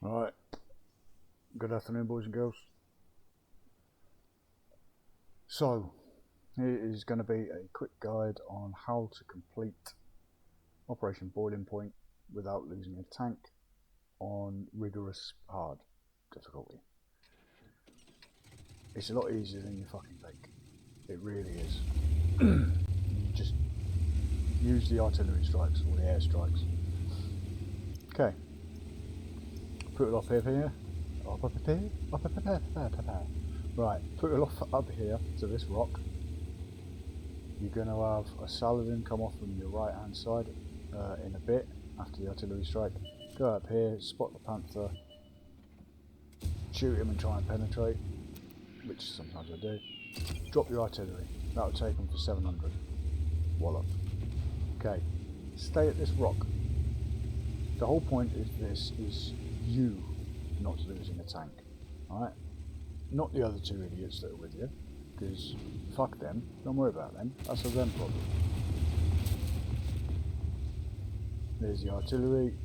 Alright, good afternoon boys and girls. So, here is going to be a quick guide on how to complete Operation Boiling Point without losing a tank on rigorous hard difficulty. It's a lot easier than you fucking think. It really is. You just use the artillery strikes or the air strikes. Okay. Put it off here. Right, put it off up here to this rock. You're going to have a Saladin come off from your right hand side in a bit after the artillery strike. Go up here, spot the Panther, shoot him and try and penetrate, which sometimes I do. Drop your artillery, that'll take them for 700. Wallop. Okay, stay at this rock. The whole point of this is you not losing a tank, alright? Not the other two idiots that are with you, because fuck them, don't worry about them, that's a them problem. There's the artillery,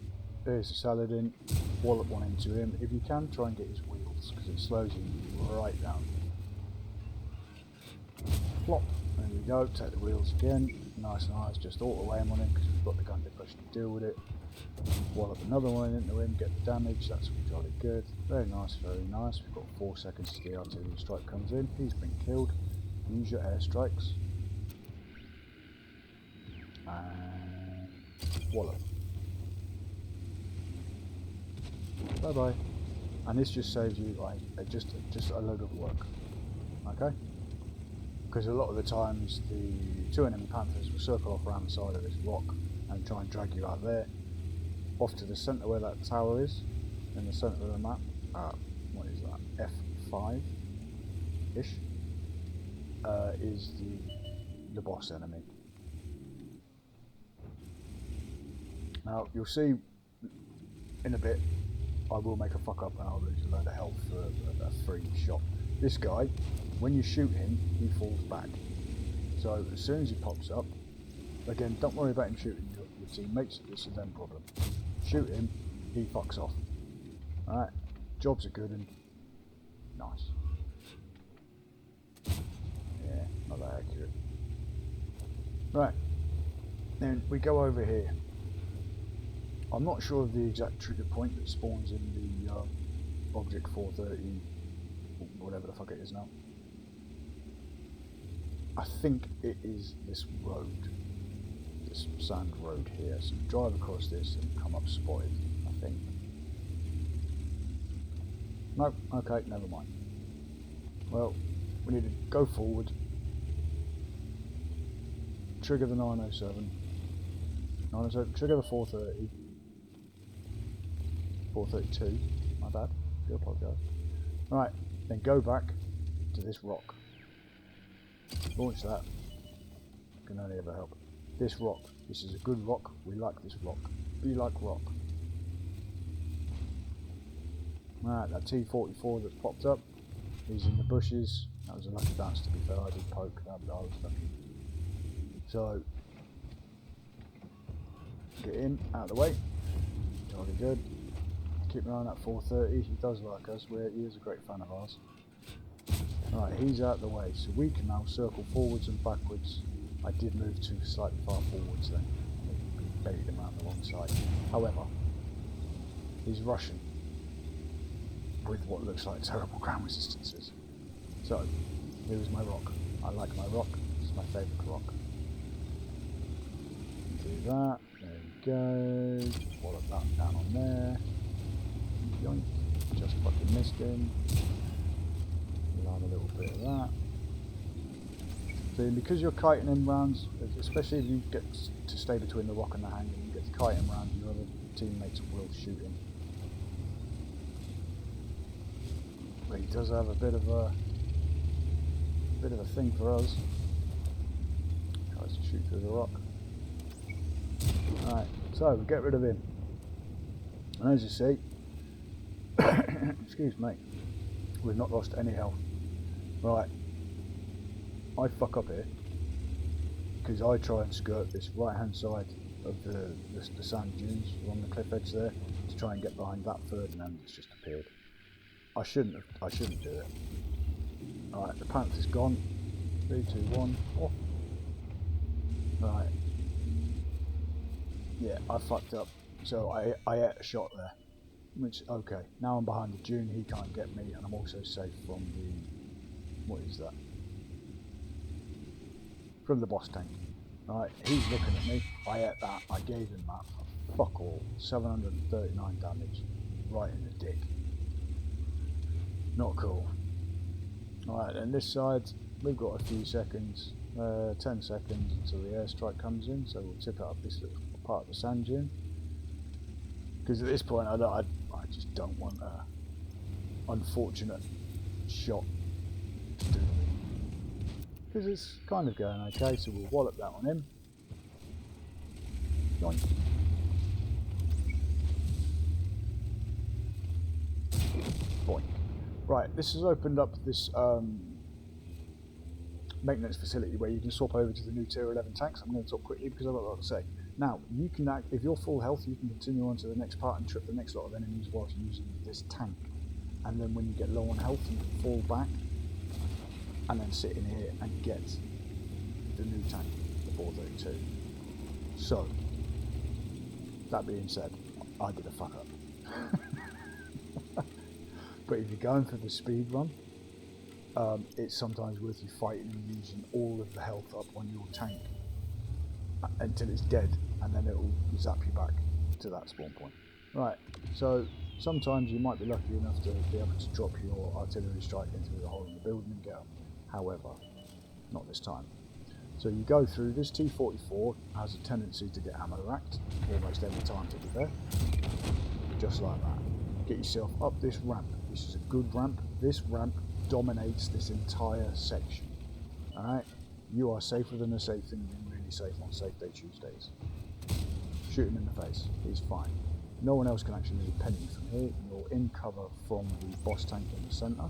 there's the Saladin, wallop one into him. If you can, try and get his wheels, because it slows him right down. Plop, there we go, take the wheels again, nice, just auto aim on him, because we've got the gun depression to deal with it. Wallop another one into him, get the damage, that's jolly good. Very nice, we've got 4 seconds till the artillery strike comes in. He's been killed. Use your airstrikes. And wallop. Bye bye. And this just saves you like just a load of work. Okay? Because a lot of the times the two enemy Panthers will circle off around the side of this rock and try and drag you out there. Off to the centre where that tower is, in the centre of the map, what is that, F5-ish, is the boss enemy. Now, you'll see in a bit, I will make a fuck up and I'll lose a load of health for a free shot. This guy, when you shoot him, he falls back. So, as soon as he pops up, again, don't worry about him shooting your teammates, it's a them problem. Shoot him, he fucks off. Alright, jobs are good and nice. Yeah, not that accurate. Right, then we go over here. I'm not sure of the exact trigger point that spawns in the object 430, whatever the fuck it is now. I think it is this road. This sand road here, so you drive across this and come up spotted, I think. No, okay, never mind. Well, we need to go forward, trigger the 907, trigger the 430, 432, my bad, I do apologise. Right, then go back to this rock, launch that, can only ever help. This rock, this is a good rock, we like this rock, be like rock. Right, that T-44 that's popped up, he's in the bushes, that was a lucky bounce to be fair, I did poke, that I was lucky. So, get him out of the way, jolly good, keep an eye on that 430, he does like us, he is a great fan of ours. Right, he's out of the way, so we can now circle forwards and backwards. I did move too slightly far forwards then, I baited him out the wrong side. However, he's Russian with what looks like terrible ground resistances. So, here's my rock. I like my rock, it's my favourite rock. Do that, there we go, wallop that down on there. Yoink, just fucking missed him. We'll have a little bit of that. So because you're kiting him round, especially if you get to stay between the rock and the hang, and you get to kite him round, your other teammates will shoot him. But he does have a bit of a thing for us. Tries to shoot through the rock. Alright, so we get rid of him. And as you see, excuse me, we've not lost any health. Right. I fuck up here because I try and skirt this right hand side of the sand dunes along the cliff edge there to try and get behind that Ferdinand that's just appeared. I shouldn't do it. Alright, the Panther's gone. 3, 2, 1. Oh. Right. Yeah, I fucked up. So I ate a shot there. Which, okay, now I'm behind the dune, he can't get me, and I'm also safe from the... What is that? From the boss tank. Right, he's looking at me. I ate that. I gave him that. Fuck all. 739 damage. Right in the dick. Not cool. Alright, and this side, we've got a few seconds. 10 seconds until the airstrike comes in, so we'll tip it up this little part of the sand dune. Because at this point, I just don't want an unfortunate shot to do me. Because it's kind of going okay, so we'll wallop that on him. Yoink. Boink. Right, this has opened up this maintenance facility where you can swap over to the new tier 11 tanks. I'm going to talk quickly because I've got a lot to say. Now, you can if you're full health, you can continue on to the next part and trip the next lot of enemies whilst using this tank. And then when you get low on health, you can fall back and then sit in here and get the new tank, the 432. So, that being said, I did a fuck up. But if you're going for the speed run, it's sometimes worth you fighting and using all of the health up on your tank until it's dead, and then it will zap you back to that spawn point. Right, so sometimes you might be lucky enough to be able to drop your artillery strike into the hole in the building and get up. However, not this time. So you go through, this T-44 has a tendency to get ammo racked almost every time to be there. Just like that. Get yourself up this ramp. This is a good ramp. This ramp dominates this entire section. Alright? You are safer than a safe thing, being really safe on safe day Tuesdays. Shoot him in the face. He's fine. No one else can actually move a penny from here. You're in cover from the boss tank in the centre.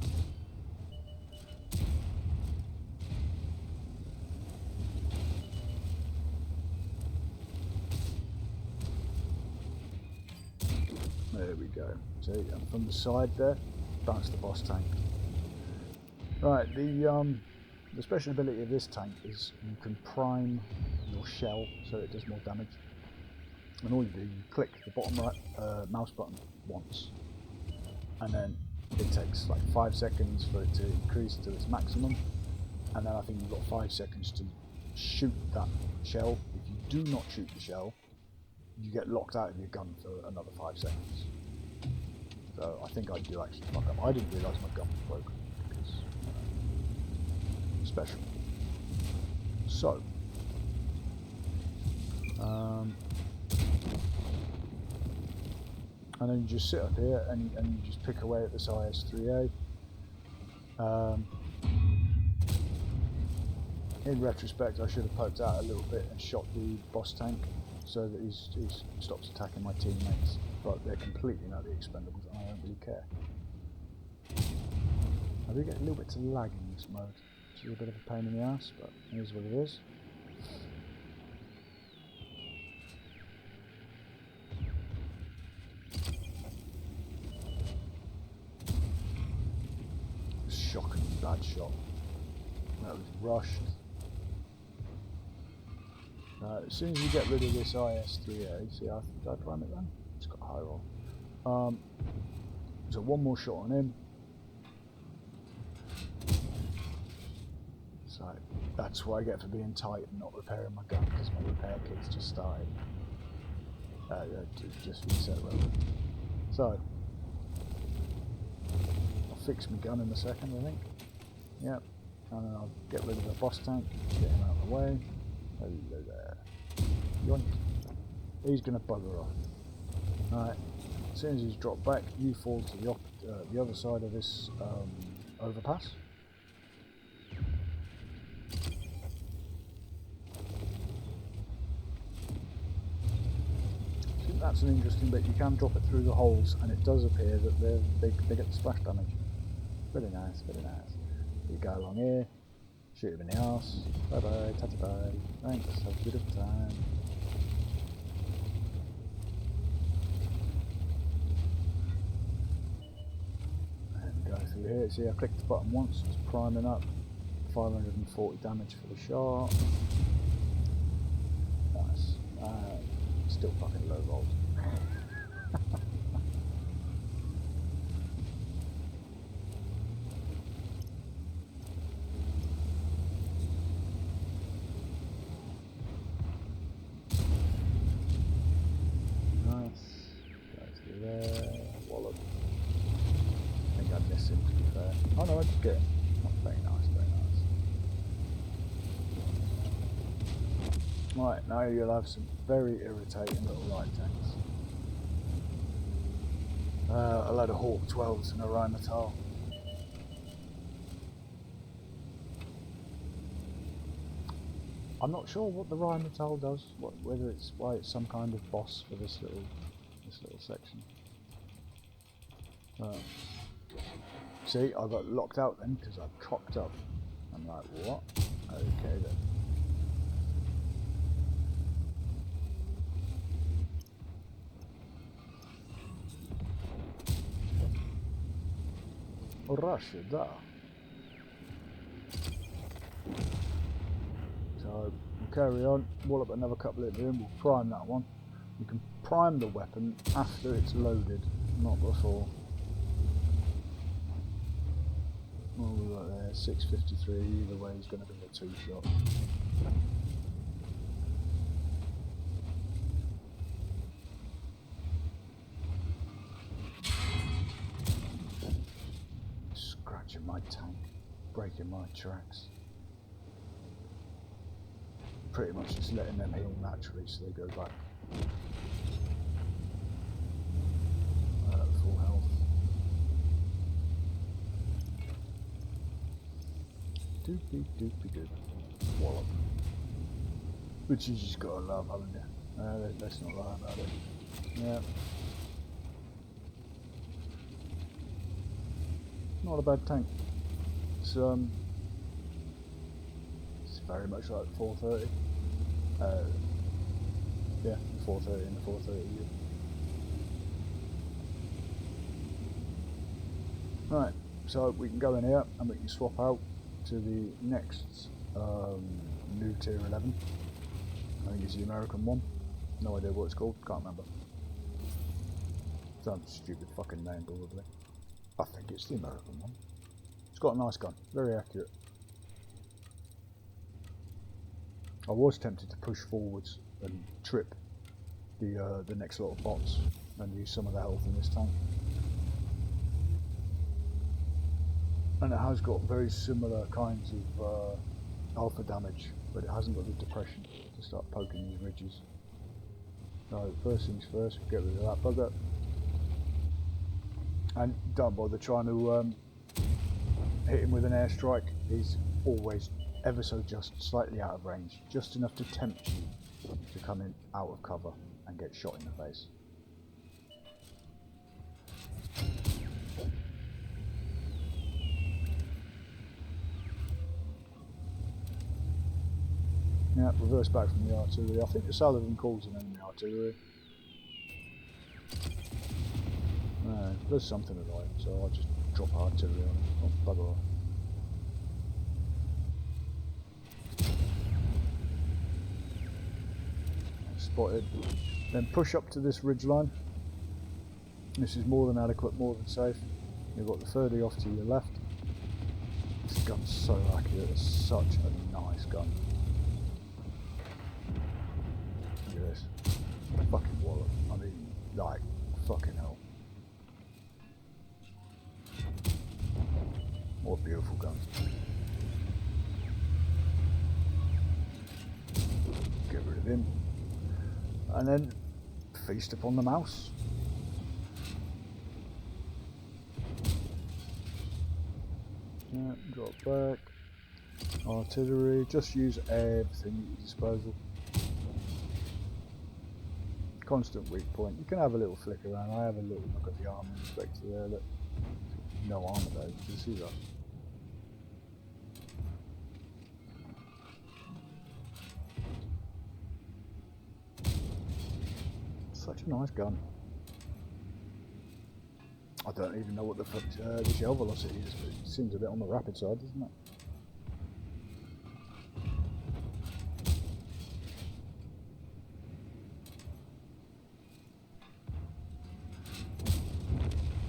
There we go. See, and from the side there, that's the boss tank. Right, the special ability of this tank is you can prime your shell so it does more damage. And all you do, you click the bottom right mouse button once, and then it takes like 5 seconds for it to increase to its maximum, and then I think you've got 5 seconds to shoot that shell. If you do not shoot the shell, you get locked out of your gun for another 5 seconds. So I think I do actually fuck up. I didn't realise my gun was broken because special. So and then you just sit up here and you just pick away at this IS-3A. In retrospect, I should have poked out a little bit and shot the boss tank so that he stops attacking my teammates, but they're completely not the expendables and I don't really care. I do get a little bit of lag in this mode, which is a bit of a pain in the ass, but here's what it is. Shocking bad shot. That was rushed. As soon as you get rid of this IS-3A, see, did I prime it then? It's got a high roll. So one more shot on him. So that's what I get for being tight and not repairing my gun, because my repair kit's just started. Just reset rather. So I'll fix my gun in a second, I think. Yep. And then I'll get rid of the boss tank, get him out of the way. Hello there. Yoink. He's going to bugger off. Alright, as soon as he's dropped back, you fall to the other side of this overpass. So that's an interesting bit. You can drop it through the holes, and it does appear that they get the splash damage. Very nice, very nice. You go along here. Shoot him in the arse. Bye bye, tatty bye. Thanks, have a bit of time. here. See, I clicked the button once, it's priming up. 540 damage for the shot. Nice. Still fucking low volt. Wallop. I think I missed him, to be fair. Oh no, I did get him. Oh, very nice, very nice. Right, now you'll have some very irritating little light tanks. A load of Hawk 12s and a Rheinmetall. I'm not sure what the Rheinmetall does, whether it's why it's some kind of boss for this little section. See, I got locked out then because I cocked up. I'm like, what? Okay then. Russia, da. So we'll carry on, wall up another couple of them, we'll prime that one. You can prime the weapon after it's loaded, not before. What we got there? 653, either way is going to be a 2-shot. Scratching my tank, breaking my tracks. Pretty much just letting them heal naturally so they go back. Full health. Doopy doopy doop. Wallop. Which you just gotta love, haven't you? Let's not lie about it. Yeah. Not a bad tank. It's very much like the 430. Yeah, the 430 and the 430. Right, so we can go in here and we can swap out to the next new tier 11. I think it's the American one. No idea what it's called, can't remember. Some stupid fucking name probably. I think it's the American one. It's got a nice gun, very accurate. I was tempted to push forwards and trip the next lot of bots and use some of the health in this tank. And it has got very similar kinds of alpha damage, but it hasn't got the depression to start poking these ridges. So first things first, get rid of that bugger. And don't bother trying to hit him with an airstrike. He's always ever so just slightly out of range, just enough to tempt you to come in out of cover and get shot in the face. Yeah, reverse back from the artillery. I think the Sullivan calls an enemy artillery. No, there's something annoying, so I'll just drop artillery on it. Oh, bugger off. Spotted. Then push up to this ridge line. This is more than adequate, more than safe. You've got the 30 off to your left. This gun's so accurate, it's such a nice gun. Look at this. Fucking wallop. I mean, like, fucking hell. What a beautiful gun. Get rid of him. And then feast upon the mouse. Yeah, drop back. Artillery, just use everything at your disposal. Constant weak point. You can have a little flick around. I have a little look at the armor inspector there. Look, no armor though. You can see that. Such a nice gun. I don't even know what the fuck the shell velocity is, but it seems a bit on the rapid side, doesn't it?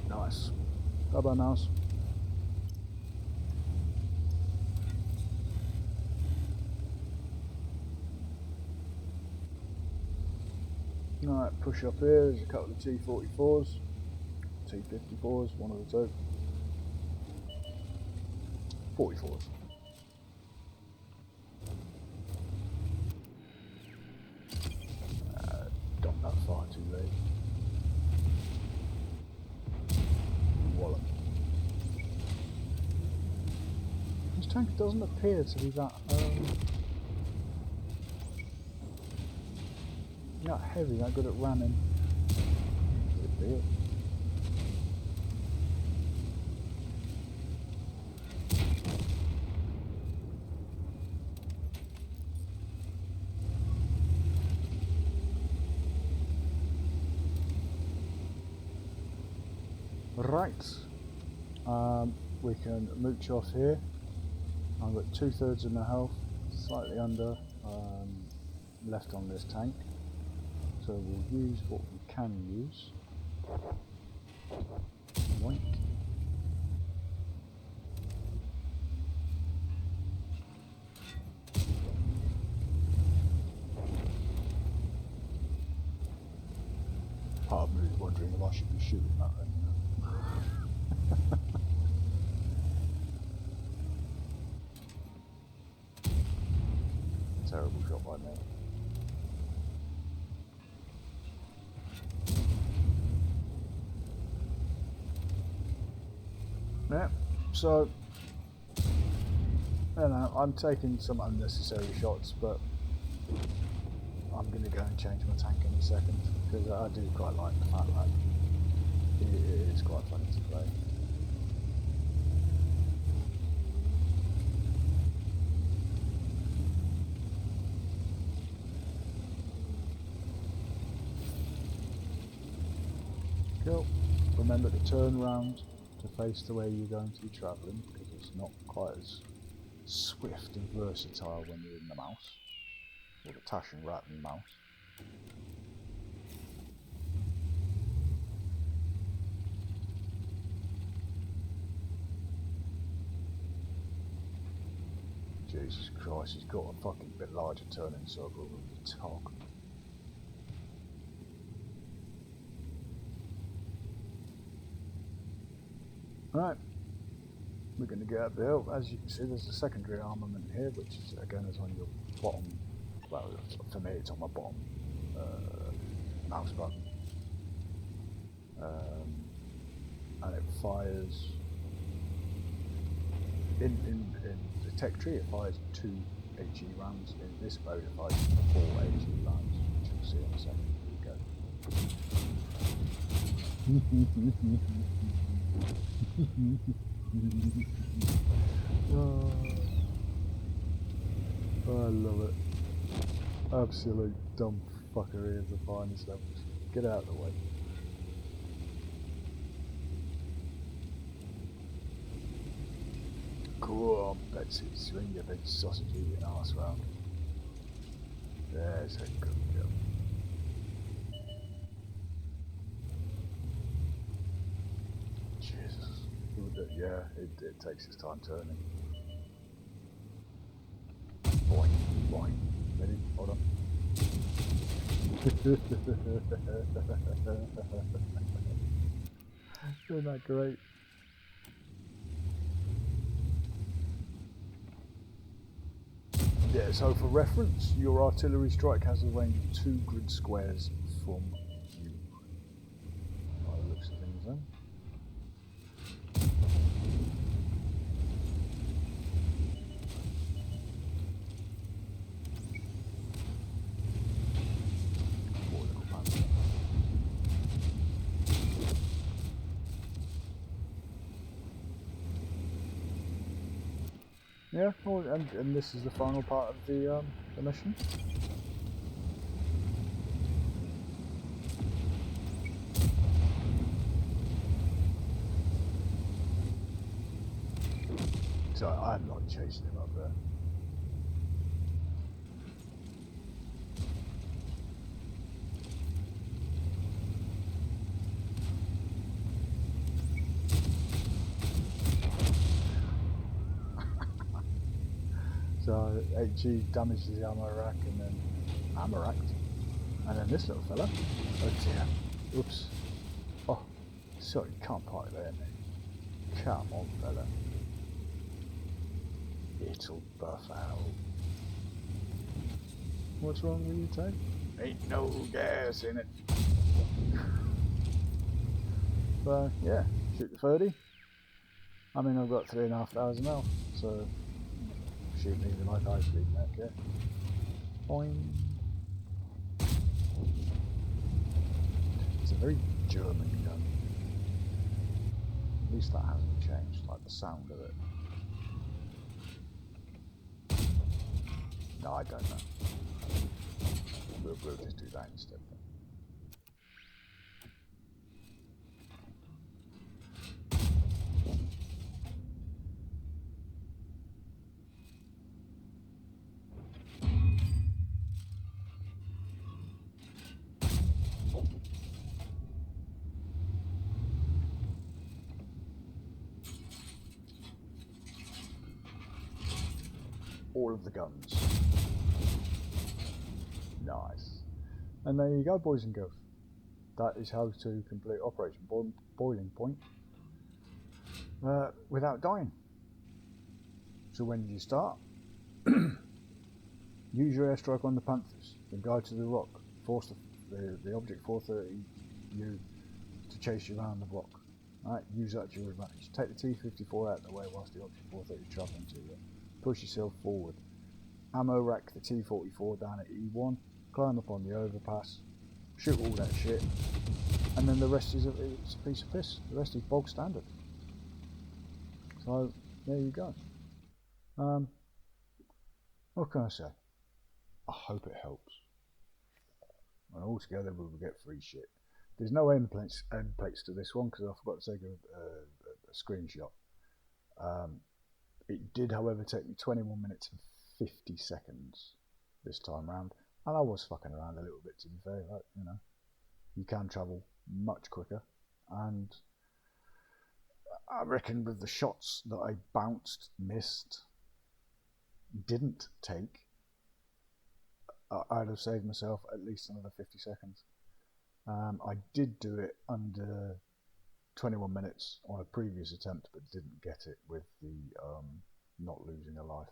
Nice. Bye-bye, mouse. Alright, push up here, there's a couple of T-44s, T-54s, one of the two. 44s. Don't that far too late. Wallop. This tank doesn't appear to be that not heavy, that good at ramming. Could be it. Right, we can mooch off here. I've got 2/3 of my health, slightly under left on this tank, so we'll use what we can use. Yoink. Part of me is wondering if I should be shooting that then. Terrible shot by me. Yeah, so I don't know, I'm taking some unnecessary shots, but I'm going to go and change my tank in a second, because I do quite like the fact that it is quite funny to play. Cool. Remember to turn round to face the way you're going to be travelling, because it's not quite as swift and versatile when you're in the mouse, or the Tash and Rat and mouse. Jesus Christ, he's got a fucking bit larger turning circle than the top. Right, we're going to get up the hill. As you can see, there's a secondary armament here, which is again is on your bottom. Well, for me, it's on my bottom mouse button, and it fires. In the tech tree, it fires 2 HE rounds. In this mode, it fires 4 HE rounds, which you'll see in a second. Here we go. Oh, I love it. Absolute dumb fuckery of the finest levels. Get out of the way. Go on, Betsy, swing your big sausage eating arse round. There's a good girl. Jesus. Yeah, it takes its time turning. Boing, boing. Ready? Hold on. Isn't that great? Yeah, so for reference, your artillery strike has a range of 2 grid squares from you. By the looks of things then. Yeah, well, and this is the final part of the mission. So I'm not chasing him up there. So HE damages the ammo rack and then ammo racked. And then this little fella. Oh dear. Oops. Oh, sorry, can't park there, mate. Come on, fella. It'll buff out. What's wrong with you, Tay? Ain't no gas in it. So, yeah, shoot the 30. I mean, I've got 3,500 health, so shoot me like I speed, okay? Boing. It's a very German gun. At least that hasn't changed, like the sound of it. No, I don't know. We'll just do that instead. All of the guns. Nice. And there you go, boys and girls. That is how to complete Operation Boiling Point without dying. So when you start, use your airstrike on the Panthers, then go to the rock, force the object 430 you to chase you around the block. Right, use that to your advantage. Take the T-54 out of the way whilst the object 430 is travelling to you. Push yourself forward. Ammo rack the T-44 down at E1, climb up on the overpass, shoot all that shit, and then the rest is it's a piece of piss. The rest is bog standard. So there you go. What can I say? I hope it helps. And altogether we will get free shit. There's no end plates to this one because I forgot to take a screenshot. It did, however, take me 21 minutes and 50 seconds this time round, and I was fucking around a little bit, to be fair. Like, you know, you can travel much quicker, and I reckon with the shots that I bounced, missed, didn't take, I'd have saved myself at least another 50 seconds. I did do it under 21 minutes on a previous attempt, but didn't get it with the not losing a life.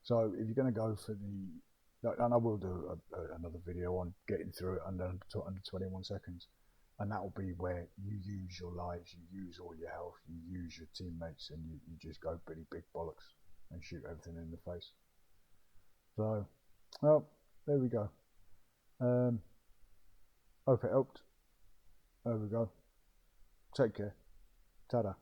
So if you're going to go for the, and I will do another video on getting through it under 21 seconds, and that will be where you use your lives, you use all your health, you use your teammates, and you just go pretty big bollocks and shoot everything in the face. So, well, there we go. Hope it helped. There we go. Take care. Ta-da.